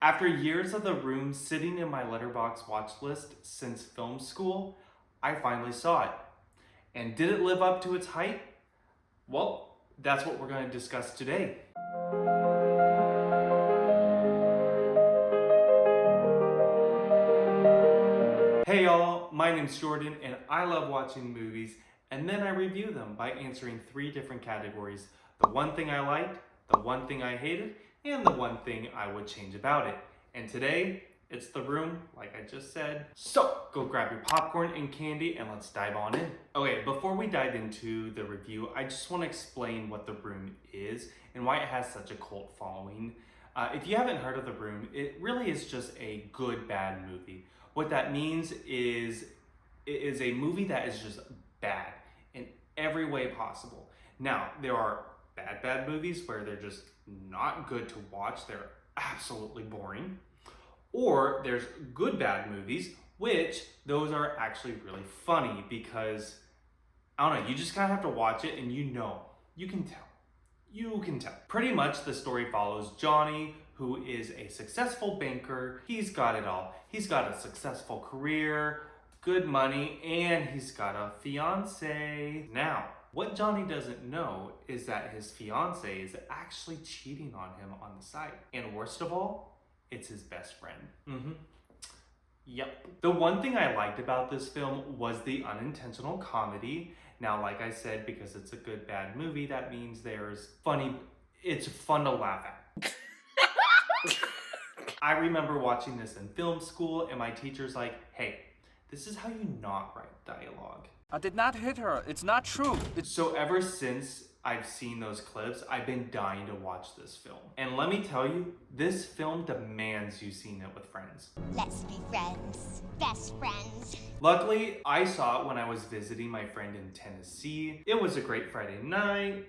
After years of The Room sitting in my Letterboxd watch list since film school, I finally saw it. And did it live up to its hype? Well, that's what we're going to discuss today. Hey y'all, my name's Jordan and I love watching movies and then I review them by answering 3 different categories. The one thing I liked, the one thing I hated, and the one thing I would change about it. And today, it's The Room, like I just said. So, go grab your popcorn and candy and let's dive on in. Okay, before we dive into the review, I just want to explain what The Room is and why it has such a cult following. If you haven't heard of The Room, it really is just a good, bad movie. What that means is it is a movie that is just bad in every way possible. Now, there are bad movies where they're just not good to watch. They're absolutely boring. Or there's good bad movies, which those are actually really funny because, I don't know, you just kind of have to watch it and you can tell. You can tell. Pretty much the story follows Johnny, who is a successful banker. He's got it all. He's got a successful career, good money, and he's got a fiance. Now, what Johnny doesn't know is that his fiance is actually cheating on him on the side. And worst of all, it's his best friend. Yep. The one thing I liked about this film was the unintentional comedy. Now, like I said, because it's a good, bad movie, that means it's fun to laugh at. I remember watching this in film school and my teacher's like, hey, this is how you not write dialogue. I did not hit her. It's not true. So ever since I've seen those clips, I've been dying to watch this film. And let me tell you, this film demands you seen it with friends. Let's be friends. Best friends. Luckily, I saw it when I was visiting my friend in Tennessee. It was a great Friday night.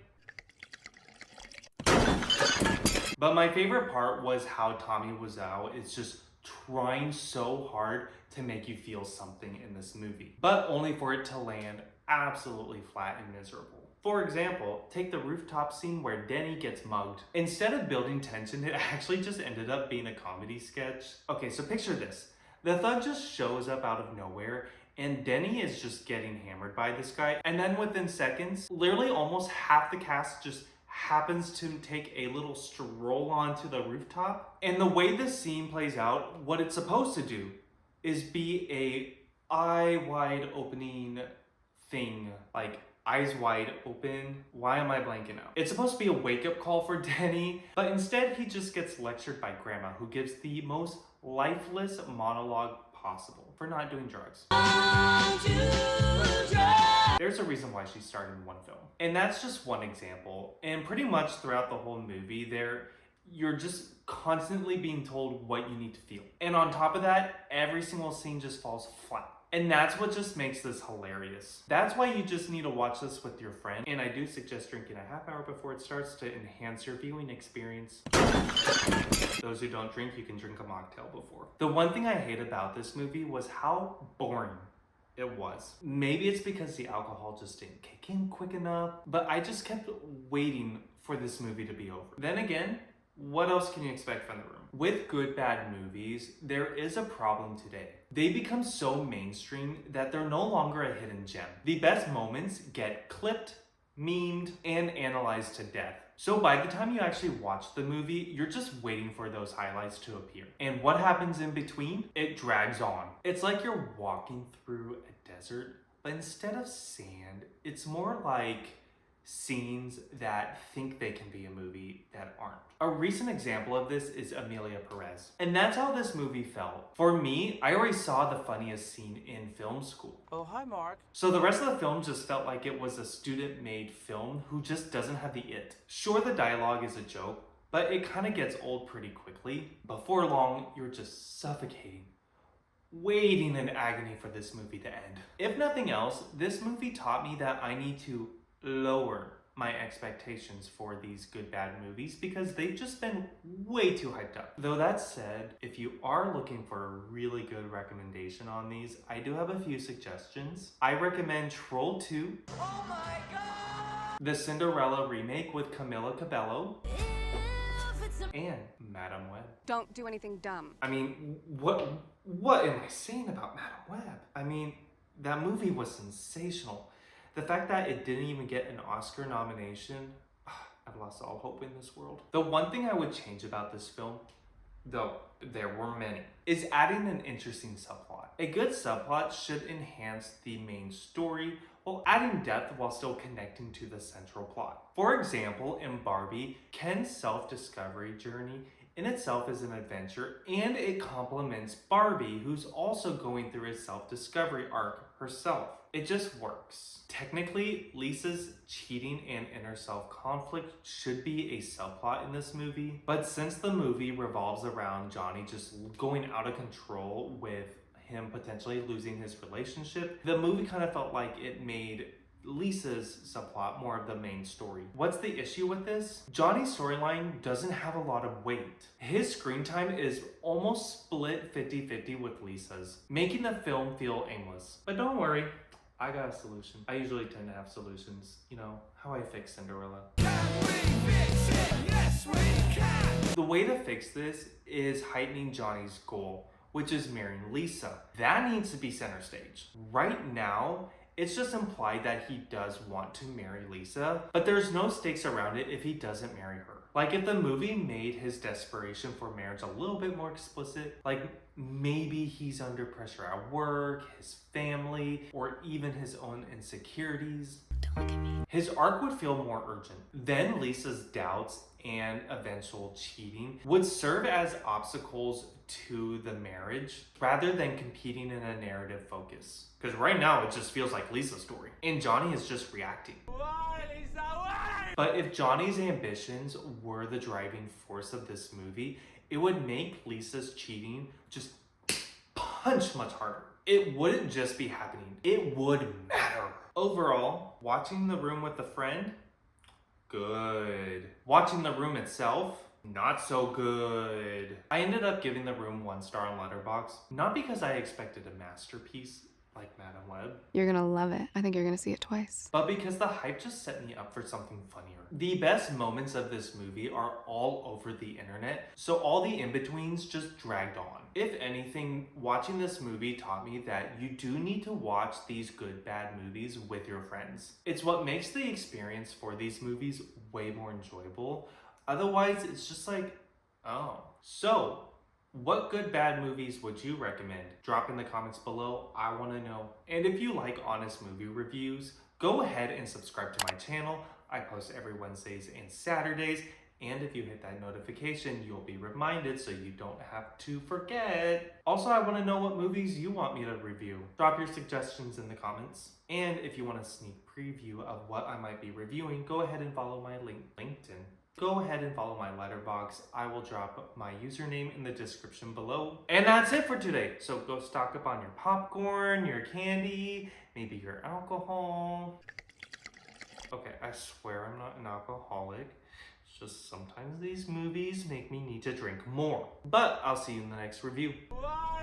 But my favorite part was how Tommy Wiseau is just trying so hard to make you feel something in this movie, but only for it to land absolutely flat and miserable. For example, take the rooftop scene where Denny gets mugged. Instead of building tension, it actually just ended up being a comedy sketch. Okay, so picture this. The thug just shows up out of nowhere and Denny is just getting hammered by this guy. And then within seconds, literally almost half the cast just happens to take a little stroll onto the rooftop. And the way this scene plays out, what it's supposed to do is be a eye wide opening thing, like eyes wide open. Why am I blanking out? It's supposed to be a wake-up call for Denny, but instead he just gets lectured by Grandma, who gives the most lifeless monologue possible for not doing drugs. There's a reason why she starred in one film. And that's just one example. And pretty much throughout the whole movie, you're just constantly being told what you need to feel. And on top of that, every single scene just falls flat. And that's what just makes this hilarious. That's why you just need to watch this with your friend. And I do suggest drinking a half hour before it starts to enhance your viewing experience. Those who don't drink, you can drink a mocktail before. The one thing I hate about this movie was how boring it was. Maybe it's because the alcohol just didn't kick in quick enough, but I just kept waiting for this movie to be over. Then again, what else can you expect from The Room? With good, bad movies, there is a problem today. They become so mainstream that they're no longer a hidden gem. The best moments get clipped, memed, and analyzed to death. So by the time you actually watch the movie, you're just waiting for those highlights to appear. And what happens in between? It drags on. It's like you're walking through a desert, but instead of sand, it's more like scenes that think they can be a movie that aren't. A recent example of this is Amelia Perez. And that's how this movie felt. For me, I already saw the funniest scene in film school. Oh, hi, Mark. So the rest of the film just felt like it was a student-made film who just doesn't have the it. Sure, the dialogue is a joke, but it kind of gets old pretty quickly. Before long, you're just suffocating, waiting in agony for this movie to end. If nothing else, this movie taught me that I need to lower my expectations for these good bad movies because they've just been way too hyped up. Though that said, if you are looking for a really good recommendation on these, I do have a few suggestions. I recommend Troll 2. Oh my god! The Cinderella remake with Camila Cabello. If it's and Madam Web. Don't do anything dumb. I mean, what am I saying about Madam Web? I mean, that movie was sensational. The fact that it didn't even get an Oscar nomination, I've lost all hope in this world. The one thing I would change about this film, though there were many, is adding an interesting subplot. A good subplot should enhance the main story while adding depth while still connecting to the central plot. For example, in Barbie, Ken's self-discovery journey in itself is an adventure, and it complements Barbie, who's also going through a self-discovery arc herself. It just works. Technically, Lisa's cheating and inner self-conflict should be a subplot in this movie, but since the movie revolves around Johnny just going out of control with him potentially losing his relationship, the movie kind of felt like it made Lisa's subplot more of the main story. What's the issue with this? Johnny's storyline doesn't have a lot of weight. His screen time is almost split 50-50 with Lisa's, making the film feel aimless. But don't worry, I got a solution. I usually tend to have solutions. You know, how I fix Cinderella. Can we fix it? Yes, we can! The way to fix this is heightening Johnny's goal, which is marrying Lisa. That needs to be center stage. Right now, it's just implied that he does want to marry Lisa, but there's no stakes around it if he doesn't marry her. Like, if the movie made his desperation for marriage a little bit more explicit, like maybe he's under pressure at work, his family, or even his own insecurities, Don't look at me. his arc would feel more urgent. Then Lisa's doubts and eventual cheating would serve as obstacles to the marriage rather than competing in a narrative focus. Because right now it just feels like Lisa's story and Johnny is just reacting. Why, Lisa, why? But if Johnny's ambitions were the driving force of this movie, it would make Lisa's cheating just punch much harder. It wouldn't just be happening, it would matter. Overall, watching The Room with a friend, good. Watching The Room itself, not so good. I ended up giving The Room 1 star on Letterboxd, not because I expected a masterpiece like Madam Web, You're gonna love it. I think you're gonna see it twice. but because the hype just set me up for something funnier. The best moments of this movie are all over the internet, so all the in-betweens just dragged on. If anything, watching this movie taught me that you do need to watch these good bad movies with your friends. It's what makes the experience for these movies way more enjoyable. Otherwise, it's just like, oh. So, what good bad movies would you recommend? Drop in the comments below, I want to know. And if you like honest movie reviews, go ahead and subscribe to my channel. I post every Wednesdays and Saturdays, and if you hit that notification, you'll be reminded so you don't have to forget. Also, I want to know what movies you want me to review. Drop your suggestions in the comments. And if you want a sneak preview of what I might be reviewing, go ahead and follow my LinkedIn. Go ahead and follow my Letterboxd. I will drop my username in the description below. And that's it for today. So go stock up on your popcorn, your candy, maybe your alcohol. Okay, I swear I'm not an alcoholic. It's just sometimes these movies make me need to drink more. But I'll see you in the next review. Why,